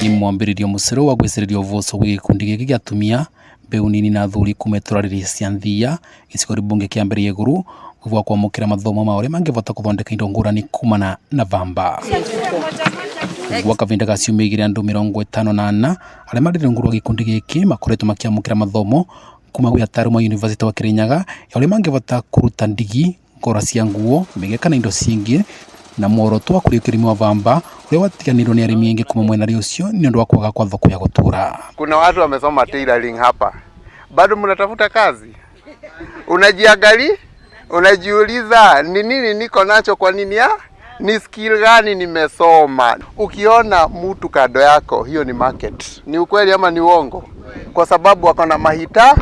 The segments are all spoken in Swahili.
ni mwambĩrĩrio mũcero wa gwĩcĩrĩria ũboco gwĩkundi gĩkĩ gĩa atumia mbeũ nini na athuri kuma itũra cia Nthia gĩcigo bunge kĩa mbere igũrũ gũbwa kwamũkĩra mathomo ma ũrĩa mangĩhota gũthondeka indo ngũrani kumana na vamba. Gwa kavinda ga ciumia igĩrĩ andũ 54 arĩa marĩ rungu rwa gĩkundi gĩkĩ makoretwo makĩamũkĩra mathomo kuma gwĩ ataaramu a University wa Kirinyaga ya ũrĩa mangĩhota kũruta ndigi, ngora cia nguo, mĩgeka na indo cingĩ na muoroto wa kũrĩkia ũrĩmi wa vamba ũrĩa watiganĩirwo nĩ arĩmi aingĩ kuma mwena ũcio nĩ ũndũ wa kwaga kwa thoko ya gũtũra. Kuna watu wamesoma tailoring hapa, bado mnatafuta kazi. Unajiangalia, unajiuliza ni nini niko nacho, kwa nini ni skill gani nimesoma. Ukiona mtu kado yako, hiyo ni market. Ni ukweli ama ni uongo? Kwa sababu wako na mahita.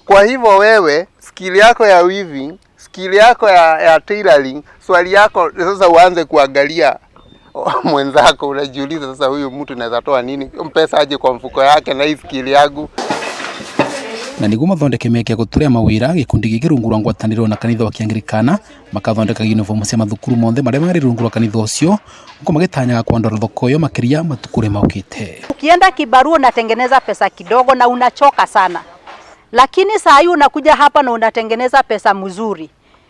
Kwa hivyo wewe skill yako ya weaving, skill yako ya tailoring, swali yako sasa uanze kuangalia mwenzako, unajiuliza sasa huyu mtu anaweza toa nini mpesa aje kwa mfuko yake na hii skill yangu. Na niguo mathondeke meke gũtũrĩa mawĩra gĩkundi gĩkĩ rungu rwa ngwatanĩro na kanitha wa Kĩanglikana makathondeka uniform cia mathukuru mothe marĩa marĩ rungu rwa kanitha ũcio huko magĩtanyaga kwandora thoko ĩyo makĩria matukũ maukĩte. Ukienda kibarua unatengeneza pesa kidogo na unachoka sana, lakini saa hii unakuja hapa na unatengeneza pesa mzuri.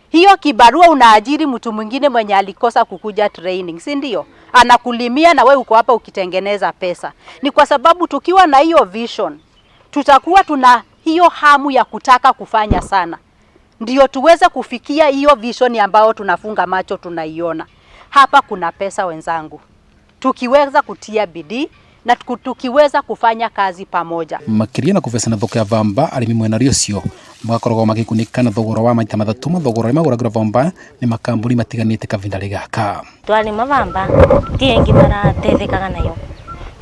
Hiyo kibarua unaajiri mtu mwingine mwenye alikosa kukuja training, si ndio? Anakulimia na wewe uko hapa ukitengeneza pesa. Ni kwa sababu tukiwa na hiyo vision tutakuwa tuna hiyo hamu ya kutaka kufanya sana, ndio tuweze kufikia hiyo vision ambayo tunafunga macho tunaiona. Hapa kuna pesa wenzangu, tukiweza kutia bidii na tukiweza kufanya kazi pamoja. Makiria na kuvesana thoko ya vamba arĩmi mwena ũcio magakoragwo magĩkunĩkana thogora wa maita mathatũ mathogora magũragĩra vamba nĩ makambuni matiganĩte kavinda gaka. Twalima vamba tiengi maratethekaga nayo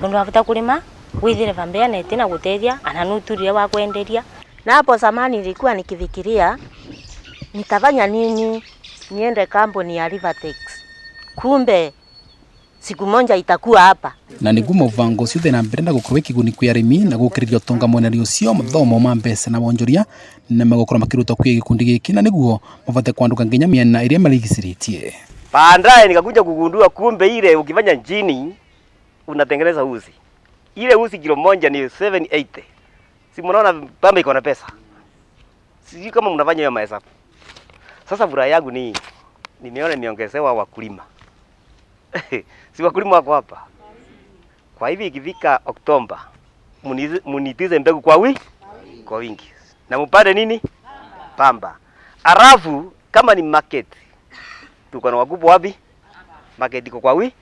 tondũ after kulima withire vamba ya neti na gũteithia ananuturia wa kuenderia. Na hapo zamani nilikuwa nikifikiria nitafanya nini niende kampuni ya Rivertex, kumbe siku moja itakuwa hapa. Na niguo mũbango ũcio na mbere na gũkorwo kĩguni kwĩ arĩmi na gũkĩrĩria ũtonga mwena ũcio mathomo ma mbeca na wonjoria na magũkorwo makĩruta kwĩ gĩkundi gĩkĩ na niguo mabate kwanduka nginya mĩena ĩrĩa marigicĩrĩtie. Baadaye nikakuja kugundua kumbe ile ukifanya njini unatengeneza uzi. Ile uzi kilo moja ni 780. Si mnaona pamba iko na pesa. Sijui kama mnafanya hiyo mahesabu. Sasa furaha yangu ni nimeona nimeongezewa wakulima. Si wakulima wako hapa. Kwa hivi ikifika Oktoba munitize mbegu kwa wingi. Na mpande nini? Pamba. Arafu kama ni market. Tuko na wakubwa wapi? Market iko kwa wingi.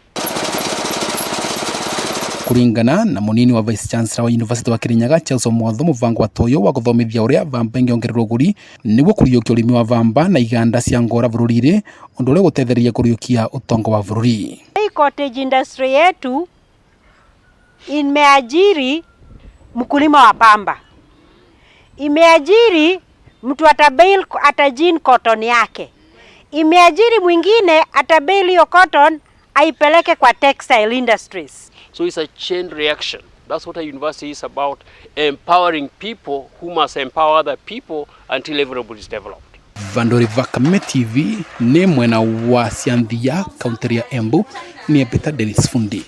Kuringana na munini wa Vice Chancellor wa University wa Kirinyaga Charles Omwatho mũbango wa toyo wa gũthomithia ũrĩa vamba ĩngĩongererwo ũgũri nĩguo kũriũkia ũrĩmi wa vamba na iganda cia ngora bũrũri-inĩ ũndũ ũrĩa gũteithĩrĩria kũriũkia ũtonga wa bũrũri. Cottage industry yetu imeajiri mkulima wa pamba, imeajiri mtu atajin cotton yake, imeajiri mwingine atabail hiyo cotton aipeleke kwa textile industries. So it's a chain reaction. That's what a university is about, empowering people who must empower other people until everybody is developed. Vandori Vakame TV ni mwena wa Nthia, kaunti ya Embu, ni Peter Dennis Fundi.